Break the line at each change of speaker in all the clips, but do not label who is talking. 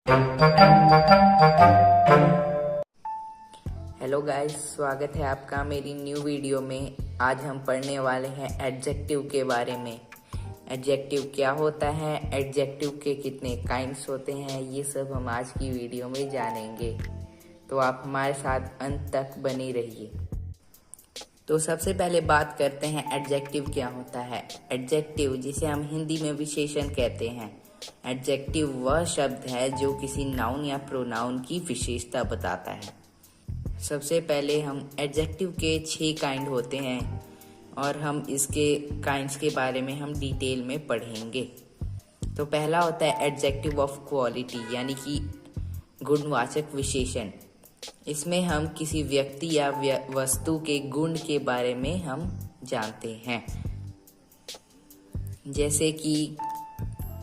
Hello guys, स्वागत है आपका मेरी न्यू वीडियो में। आज हम पढ़ने वाले हैं एडजेक्टिव के बारे में। एडजेक्टिव क्या होता है, एडजेक्टिव के कितने काइंड्स होते हैं, ये सब हम आज की वीडियो में जानेंगे। तो आप हमारे साथ अंत तक बने रहिए। तो सबसे पहले बात करते हैं एडजेक्टिव क्या होता है। एडजेक्टिव, जिसे हम हिंदी में विशेषण कहते हैं। एडजेक्टिव वह शब्द है जो किसी नाउन या प्रोनाउन की विशेषता बताता है। सबसे पहले हम एडजेक्टिव के 6 काइंड होते हैं और हम इसके काइंड्स के बारे में हम डिटेल में पढ़ेंगे। तो पहला होता है एडजेक्टिव ऑफ क्वालिटी, यानी कि गुणवाचक विशेषण। इसमें हम किसी व्यक्ति या वस्तु के गुण के बारे में हम जानते हैं। जैसे कि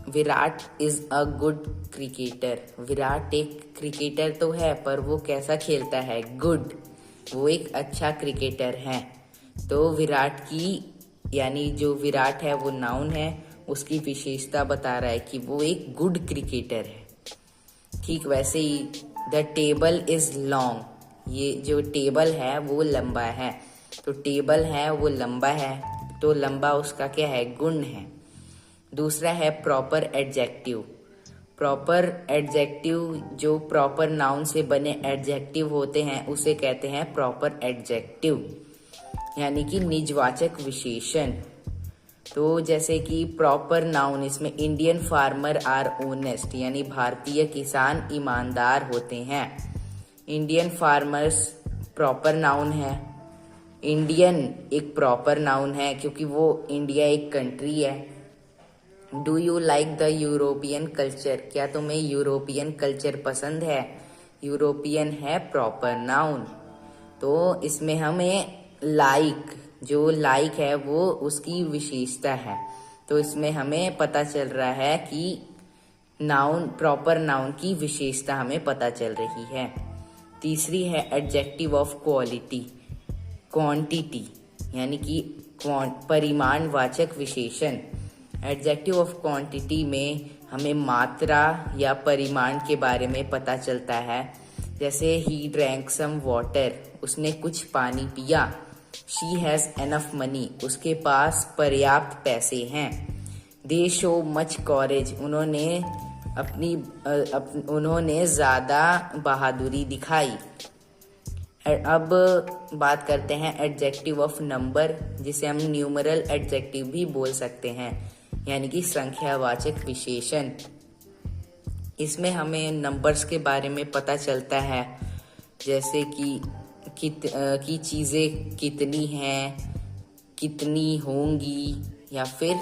Virat is a good cricketer. Virat एक क्रिकेटर तो है, पर वो कैसा खेलता है? गुड। वो एक अच्छा क्रिकेटर है। तो विराट की, यानी जो विराट है वो नाउन है, उसकी विशेषता बता रहा है कि वो एक गुड क्रिकेटर है। ठीक वैसे ही द टेबल इज लॉन्ग। ये जो टेबल है वो लंबा है। तो टेबल है वो लंबा है, तो लंबा उसका क्या है? गुण है। दूसरा है प्रॉपर एडजेक्टिव। प्रॉपर एडजेक्टिव, जो प्रॉपर नाउन से बने एडजेक्टिव होते हैं उसे कहते हैं प्रॉपर एडजेक्टिव, यानी कि निजवाचक विशेषण। तो जैसे कि प्रॉपर नाउन, इसमें इंडियन फार्मर आर ऑनेस्ट, यानी भारतीय किसान ईमानदार होते हैं। इंडियन फार्मर्स प्रॉपर नाउन है। इंडियन एक प्रॉपर नाउन है क्योंकि वो इंडिया एक कंट्री है। Do you like the European culture? क्या तुम्हें यूरोपियन कल्चर पसंद है? यूरोपियन है प्रॉपर नाउन। तो इसमें हमें लाइक, जो लाइक है वो उसकी विशेषता है। तो इसमें हमें पता चल रहा है कि नाउन, प्रॉपर नाउन की विशेषता हमें पता चल रही है। तीसरी है एडजेक्टिव ऑफ क्वालिटी, क्वांटिटी, यानी कि परिमाणवाचक विशेषण। एडजेक्टिव ऑफ क्वांटिटी में हमें मात्रा या परिमाण के बारे में पता चलता है। जैसे ही ड्रैंक सम वाटर, उसने कुछ पानी पिया। शी हैज एनफ मनी, उसके पास पर्याप्त पैसे हैं। दे शो मच कॉरेज, उन्होंने ज्यादा बहादुरी दिखाई। अब बात करते हैं एडजेक्टिव ऑफ नंबर, जिसे हम न्यूमरल एडजेक्टिव भी बोल सकते हैं, यानी कि संख्यावाचक विशेषण। इसमें हमें नंबर्स के बारे में पता चलता है, जैसे कि चीज़ें कितनी हैं, कितनी होंगी, या फिर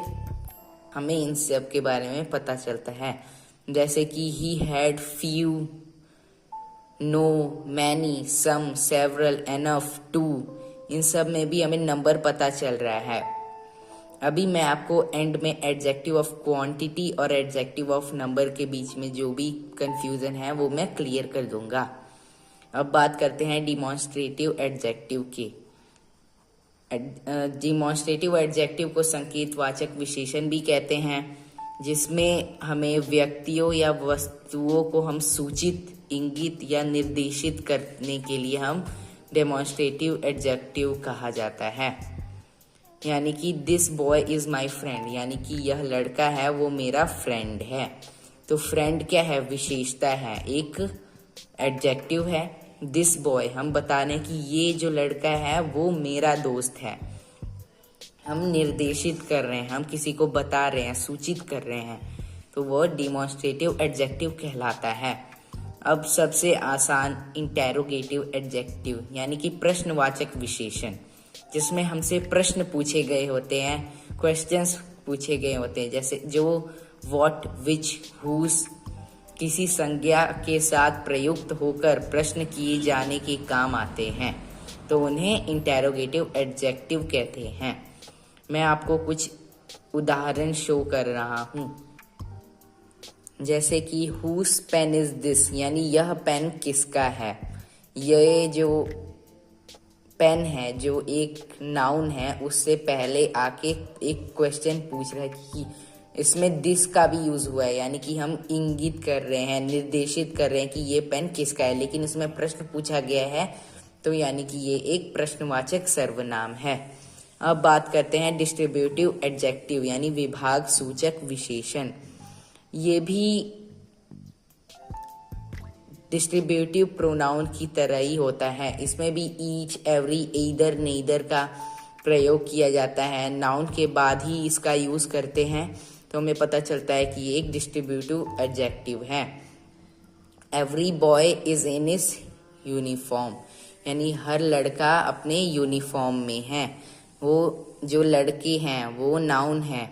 हमें इन सब के बारे में पता चलता है। जैसे कि he had few, no, many, some, several, enough, two. इन सब में भी हमें नंबर पता चल रहा है। अभी मैं आपको एंड में एडजेक्टिव ऑफ क्वांटिटी और एडजेक्टिव ऑफ नंबर के बीच में जो भी कंफ्यूजन है वो मैं क्लियर कर दूंगा। अब बात करते हैं डिमॉन्स्ट्रेटिव एडजेक्टिव की। डिमॉन्स्ट्रेटिव एडजेक्टिव को संकेतवाचक विशेषण भी कहते हैं, जिसमें हमें व्यक्तियों या वस्तुओं को हम सूचित, इंगित या निर्देशित करने के लिए हम डेमोन्स्ट्रेटिव एडजेक्टिव कहा जाता है। यानी कि this boy is my friend, यानी कि यह लड़का है वो मेरा फ्रेंड है। तो फ्रेंड क्या है? विशेषता है, एक एडजेक्टिव है। दिस बॉय, हम बता रहे हैं कि ये जो लड़का है वो मेरा दोस्त है। हम निर्देशित कर रहे हैं, हम किसी को बता रहे हैं, सूचित कर रहे हैं, तो वो डिमॉन्स्ट्रेटिव एडजेक्टिव कहलाता है। अब सबसे आसान इंटेरोगेटिव एडजेक्टिव, यानी कि प्रश्नवाचक विशेषण, जिसमें हमसे प्रश्न पूछे गए होते हैं, क्वेश्चंस पूछे गए होते हैं। जैसे जो व्हाट, विच, हुज किसी संज्ञा के साथ प्रयुक्त होकर प्रश्न किए जाने के काम आते हैं, तो उन्हें इंटेरोगेटिव एडजेक्टिव कहते हैं। मैं आपको कुछ उदाहरण शो कर रहा हूँ। जैसे कि हुज पेन इज दिस, यानी यह पेन किसका है। ये जो पेन है, जो एक नाउन है, उससे पहले आके एक क्वेश्चन पूछ रहा है कि इसमें दिस का भी यूज हुआ है, यानी कि हम इंगित कर रहे हैं, निर्देशित कर रहे हैं कि ये पेन किसका है, लेकिन इसमें प्रश्न पूछा गया है तो यानी कि ये एक प्रश्नवाचक सर्वनाम है। अब बात करते हैं डिस्ट्रीब्यूटिव एडजेक्टिव यानी विभाग सूचक विशेषण। ये भी डिस्ट्रीब्यूटिव प्रोनाउन की तरह ही होता है। इसमें भी ईच, एवरी, ईदर, नेदर का प्रयोग किया जाता है। नाउन के बाद ही इसका यूज करते हैं तो हमें पता चलता है कि ये एक डिस्ट्रीब्यूटिव एडजेक्टिव है। Every boy is in his uniform, यानी हर लड़का अपने यूनिफॉर्म में है। वो जो लड़के हैं वो नाउन है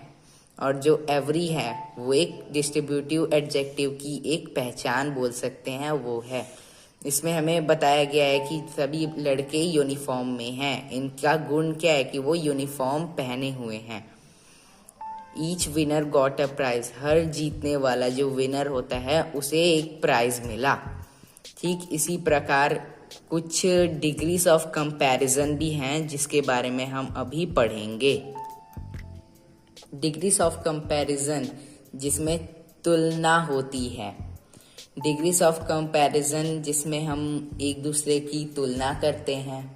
और जो एवरी है वो एक डिस्ट्रीब्यूटिव एडजेक्टिव की एक पहचान बोल सकते हैं, वो है। इसमें हमें बताया गया है कि सभी लड़के यूनिफॉर्म में हैं। इनका गुण क्या है कि वो यूनिफॉर्म पहने हुए हैं। Each winner got a prize, हर जीतने वाला जो विनर होता है उसे एक प्राइज मिला। ठीक इसी प्रकार कुछ डिग्रीज ऑफ कंपैरिजन भी हैं जिसके बारे में हम अभी पढ़ेंगे। डिग्रीज ऑफ कंपैरिजन जिसमें तुलना होती है। डिग्रीज ऑफ कंपैरिजन जिसमें हम एक दूसरे की तुलना करते हैं।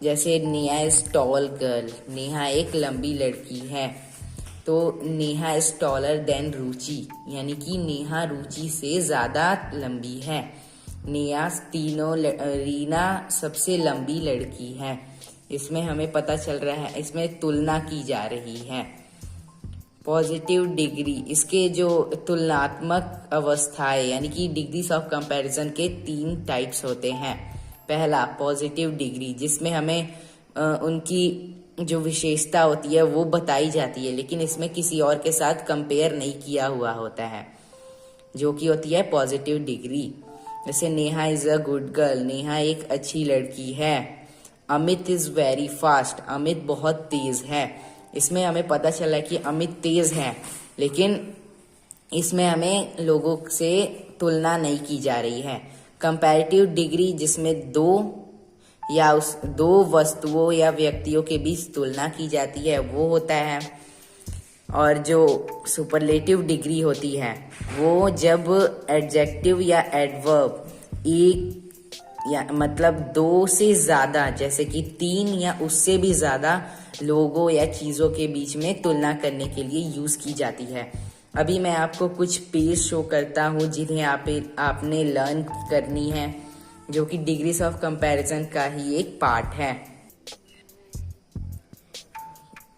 जैसे Neha is tall girl, Neha एक लंबी लड़की है तो नेहा इज टॉलर देन रुचि, यानी कि नेहा रुचि से ज्यादा लंबी है। रीना सबसे लंबी लड़की है। इसमें हमें पता चल रहा है, इसमें तुलना की जा रही है। पॉजिटिव डिग्री, इसके जो तुलनात्मक अवस्थाएं यानी कि डिग्रीज ऑफ कंपैरिजन के 3 टाइप्स होते हैं। पहला पॉजिटिव डिग्री जिसमें हमें उनकी जो विशेषता होती है वो बताई जाती है, लेकिन इसमें किसी और के साथ कंपेयर नहीं किया हुआ होता है, जो कि होती है पॉजिटिव डिग्री। जैसे Neha is a good girl, Neha एक अच्छी लड़की है। Amit is very fast, Amit बहुत तेज है। इसमें हमें पता चला कि अमित तेज है, लेकिन इसमें हमें लोगों से तुलना नहीं की जा रही है। कंपैरेटिव डिग्री जिसमें दो वस्तुओं या व्यक्तियों के बीच तुलना की जाती है वो होता है। और जो सुपरलेटिव डिग्री होती है वो जब एडजेक्टिव या एडवर्ब मतलब 2 से ज्यादा, जैसे कि 3 या उससे भी ज्यादा लोगों या चीजों के बीच में तुलना करने के लिए यूज की जाती है। अभी मैं आपको कुछ पेज शो करता हूँ जिन्हें आपने लर्न करनी है, जो कि डिग्रीज ऑफ कंपैरिजन का ही एक पार्ट है।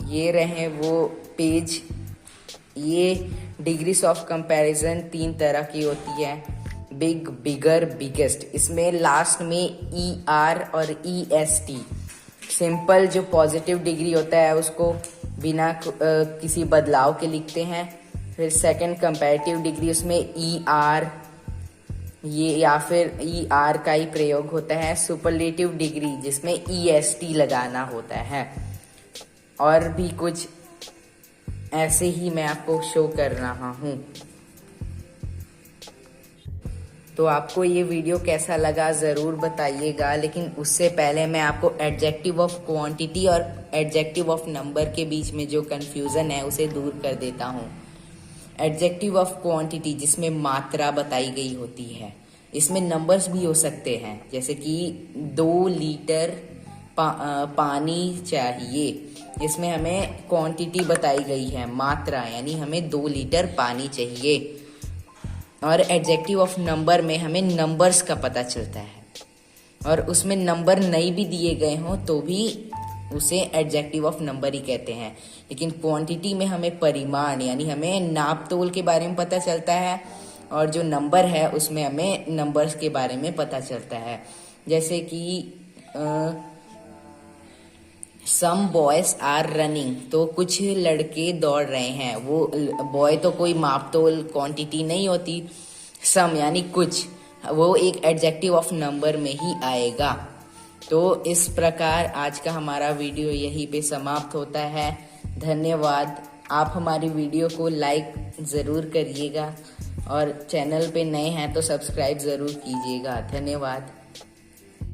ये रहे वो पेज। ये डिग्रीज ऑफ कंपैरिजन 3 तरह की होती है। बिग, बिगर, बिगेस्ट। इसमें लास्ट में ER और EST। सिंपल जो पॉजिटिव डिग्री होता है उसको बिना किसी बदलाव के लिखते हैं। फिर सेकंड कंपैरेटिव डिग्री, उसमें ER ये या फिर ER का ही प्रयोग होता है। सुपरलेटिव डिग्री जिसमें EST लगाना होता है। और भी कुछ ऐसे ही मैं आपको शो कर रहा हूँ। तो आपको ये वीडियो कैसा लगा ज़रूर बताइएगा, लेकिन उससे पहले मैं आपको एडजेक्टिव ऑफ क्वांटिटी और एडजेक्टिव ऑफ नंबर के बीच में जो कंफ्यूजन है उसे दूर कर देता हूँ। एडजेक्टिव ऑफ क्वांटिटी जिसमें मात्रा बताई गई होती है, इसमें नंबर्स भी हो सकते हैं, जैसे कि 2 लीटर पानी चाहिए। इसमें हमें क्वांटिटी बताई गई है, मात्रा, यानी हमें 2 लीटर पानी चाहिए। और एडजेक्टिव ऑफ नंबर में हमें नंबर्स का पता चलता है, और उसमें नंबर नहीं भी दिए गए हों तो भी उसे एडजेक्टिव ऑफ नंबर ही कहते हैं। लेकिन क्वांटिटी में हमें परिमाण यानी हमें नाप तोल के बारे में पता चलता है, और जो नंबर है उसमें हमें नंबर्स के बारे में पता चलता है। जैसे कि सम बॉयज आर रनिंग, तो कुछ लड़के दौड़ रहे हैं। वो बॉय तो कोई माप तोल क्वांटिटी नहीं होती, सम यानी कुछ, वो एक एडजेक्टिव ऑफ नंबर में ही आएगा। तो इस प्रकार आज का हमारा वीडियो यहीं पे समाप्त होता है। धन्यवाद। आप हमारी वीडियो को लाइक ज़रूर करिएगा और चैनल पे नए हैं तो सब्सक्राइब ज़रूर कीजिएगा। धन्यवाद।